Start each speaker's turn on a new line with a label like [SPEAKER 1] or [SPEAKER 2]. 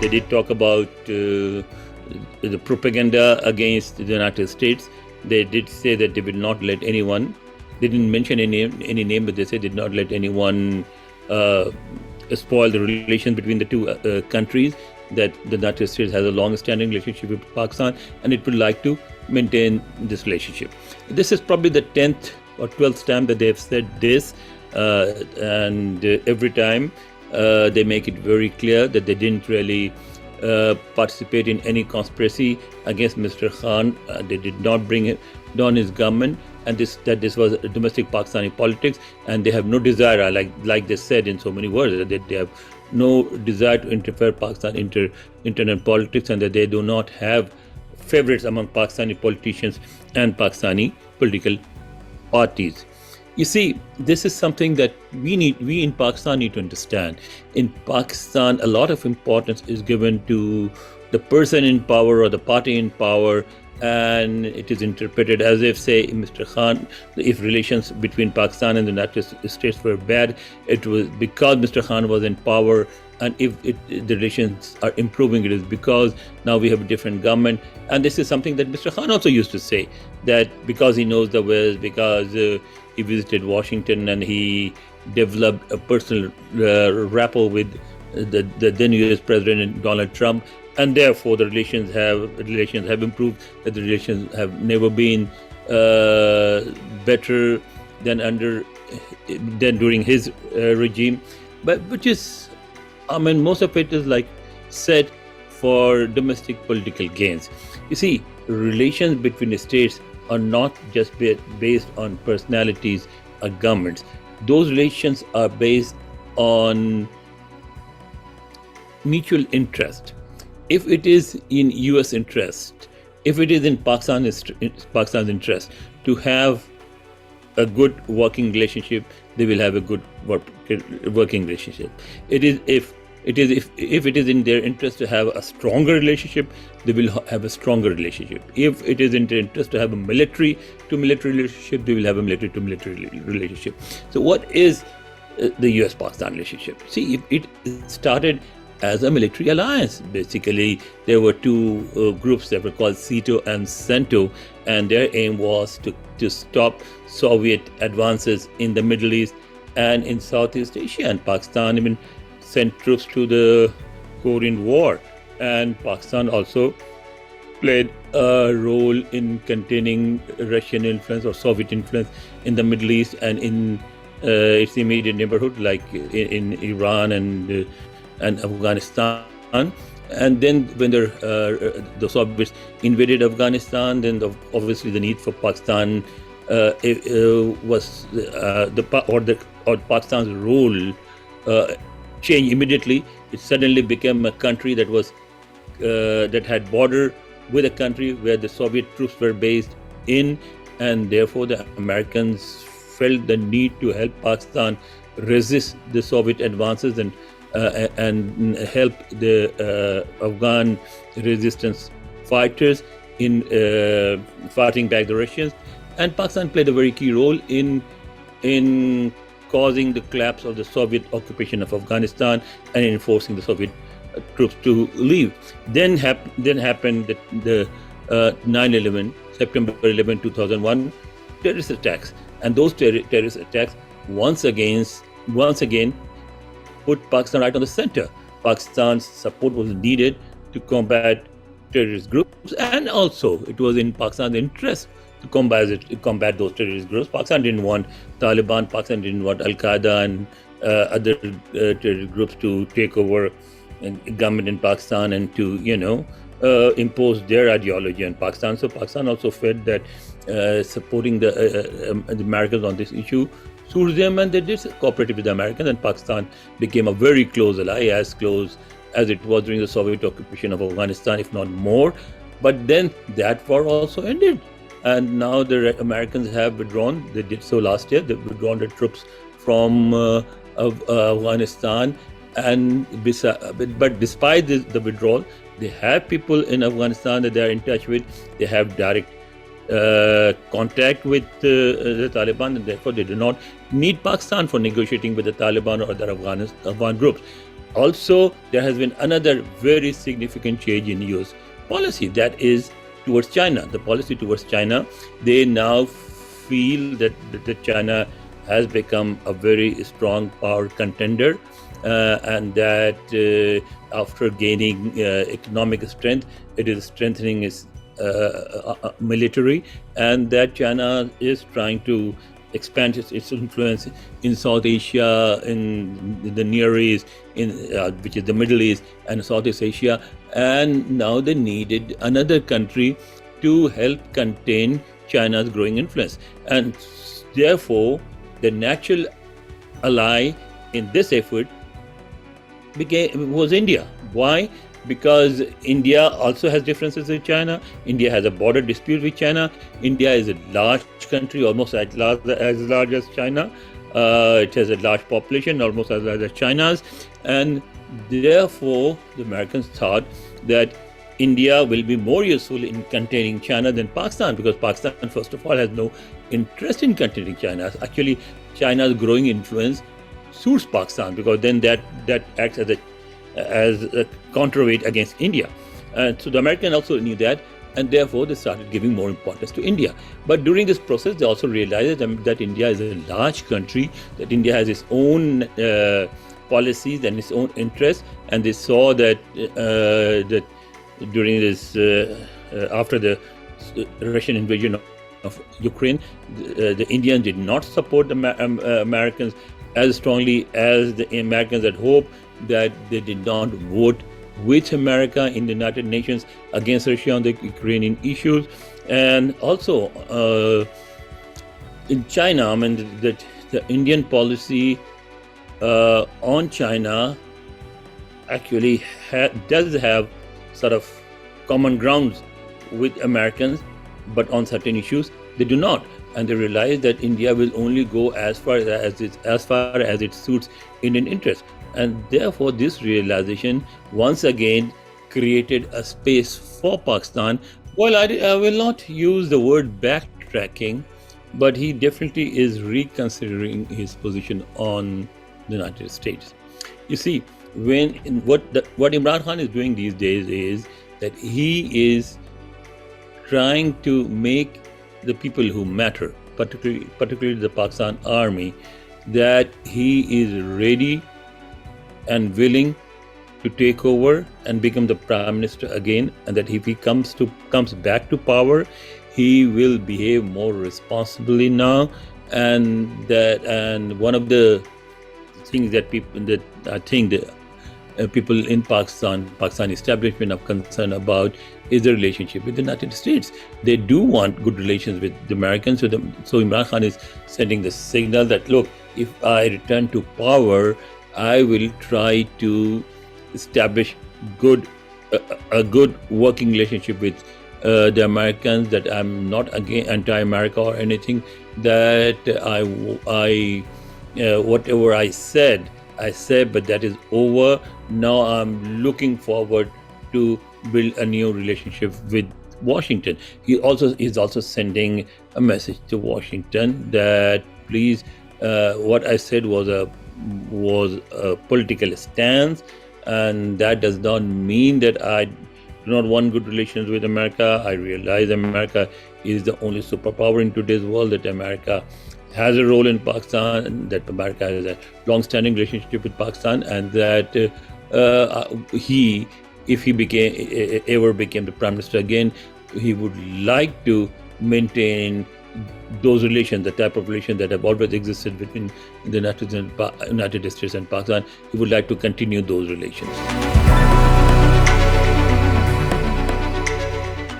[SPEAKER 1] They did talk about the propaganda against the United States. They did say that they will not let anyone. They didn't mention any name, but they said did not let anyone spoil the relations between the two countries. That the United States has a long-standing relationship with Pakistan, and it would like to maintain this relationship. This is probably the 10th or 12th time that they have said this, and every time they make it very clear that they didn't really participate in any conspiracy against Mr. Khan. They did not bring down his government, and that this was domestic Pakistani politics, and they have no desire, like they said in so many words, that they have no desire to interfere Pakistan internal politics, and that they do not have favorites among Pakistani politicians and Pakistani political parties. You see, this is something that we in Pakistan need to understand. In Pakistan, a lot of importance is given to the person in power or the party in power, and it is interpreted as if, say, Mr. Khan, if relations between Pakistan and the United States were bad, it was because Mr. Khan was in power, and if the relations are improving, it is because now we have a different government. And this is something that Mr. Khan also used to say, that because he knows the West, because he visited Washington and he developed a personal rapport with the then U.S. President Donald Trump, and therefore the relations have improved. That the relations have never been better than during his regime, but which is, I mean, most of it is like said for domestic political gains. You see, relations between the states are not just based on personalities or governments. Those relations are based on mutual interest. If it is in U.S. interest, if it is in Pakistan's interest to have a good working relationship, they will have a good working relationship. If it is in their interest to have a stronger relationship, they will have a stronger relationship. If it is in their interest to have a military to military relationship, they will have a military to military relationship. So what is the US-Pakistan relationship? See, it started as a military alliance. Basically, there were two groups that were called SEATO and CENTO, and their aim was to stop Soviet advances in the Middle East and in Southeast Asia. And Pakistan even sent troops to the Korean War, and Pakistan also played a role in containing Russian influence or Soviet influence in the Middle East and in its immediate neighborhood, like in Iran and Afghanistan. And then when the Soviets invaded Afghanistan, then obviously the need for Pakistan was Pakistan's role changed immediately. It suddenly became a country that was that had border with a country where the Soviet troops were based in, and therefore the Americans felt the need to help Pakistan resist the Soviet advances and help the Afghan resistance fighters in fighting back the Russians. And Pakistan played a very key role in causing the collapse of the Soviet occupation of Afghanistan and in forcing the Soviet troops to leave. Then happened the 9/11, September 11, 2001, terrorist attacks, and those terrorist attacks once again put Pakistan right on the center. Pakistan's support was needed to combat terrorist groups, and also it was in Pakistan's interest to combat those terrorist groups. Pakistan didn't want Taliban, Pakistan didn't want Al-Qaeda and other terrorist groups to take over government in Pakistan and to impose their ideology on Pakistan. So Pakistan also felt that supporting the Americans on this issue suits them, and they did cooperate with the Americans, and Pakistan became a very close ally, as close as it was during the Soviet occupation of Afghanistan, if not more. But then that war also ended, and now the Americans have withdrawn. They did so last year. They've withdrawn their troops from Afghanistan, but despite the withdrawal, they have people in Afghanistan that they are in touch with. They have direct contact with the Taliban, and therefore they do not need Pakistan for negotiating with the Taliban or other Afghan groups. Also, there has been another very significant change in US policy, that is towards China. The policy towards China, they now feel that China has become a very strong power contender, and that after gaining economic strength, it is strengthening its military, and that China is trying to expand its influence in South Asia, in the Near East, which is the Middle East and Southeast Asia, and now they needed another country to help contain China's growing influence, and therefore the natural ally in this effort was India. Why? Because India also has differences with China. India has a border dispute with China. India is a large country, almost as large as China. It has a large population, almost as large as China's. And therefore, the Americans thought that India will be more useful in containing China than Pakistan, because Pakistan, first of all, has no interest in containing China. Actually, China's growing influence suits Pakistan, because then that acts as a counterweight against India. And so the Americans also knew that, and therefore they started giving more importance to India. But during this process, they also realized that India is a large country, that India has its own policies and its own interests, and they saw that during this, after the Russian invasion of Ukraine, the Indians did not support the Americans as strongly as the Americans had hoped, that they did not vote with America in the United Nations against Russia on the Ukrainian issues. And also in China, I mean, the Indian policy on China actually does have sort of common grounds with Americans, but on certain issues they do not. And they realize that India will only go as far as it suits Indian interests. And therefore, this realization once again created a space for Pakistan. Well, I will not use the word backtracking, but he definitely is reconsidering his position on the United States. You see, what Imran Khan is doing these days is that he is trying to make the people who matter, particularly the Pakistan army, that he is ready and willing to take over and become the prime minister again, and that if he comes back to power, he will behave more responsibly now. And one of the things that I think the people in Pakistan establishment are concerned about is the relationship with the United States. They do want good relations with the Americans. So Imran Khan is sending the signal that, look, if I return to power, I will try to establish a good working relationship with the Americans, that I'm not anti-America or anything, that I whatever I said, but that is over. Now I'm looking forward to build a new relationship with Washington. He is also sending a message to Washington that, please, what I said was a political stance, and that does not mean that I do not want good relations with America. I realize America is the only superpower in today's world, that America has a role in Pakistan, that America has a long-standing relationship with Pakistan, and that if he ever became the prime minister again, he would like to maintain those relations, the type of relations that have always existed between the United States and Pakistan. He would like to continue those relations.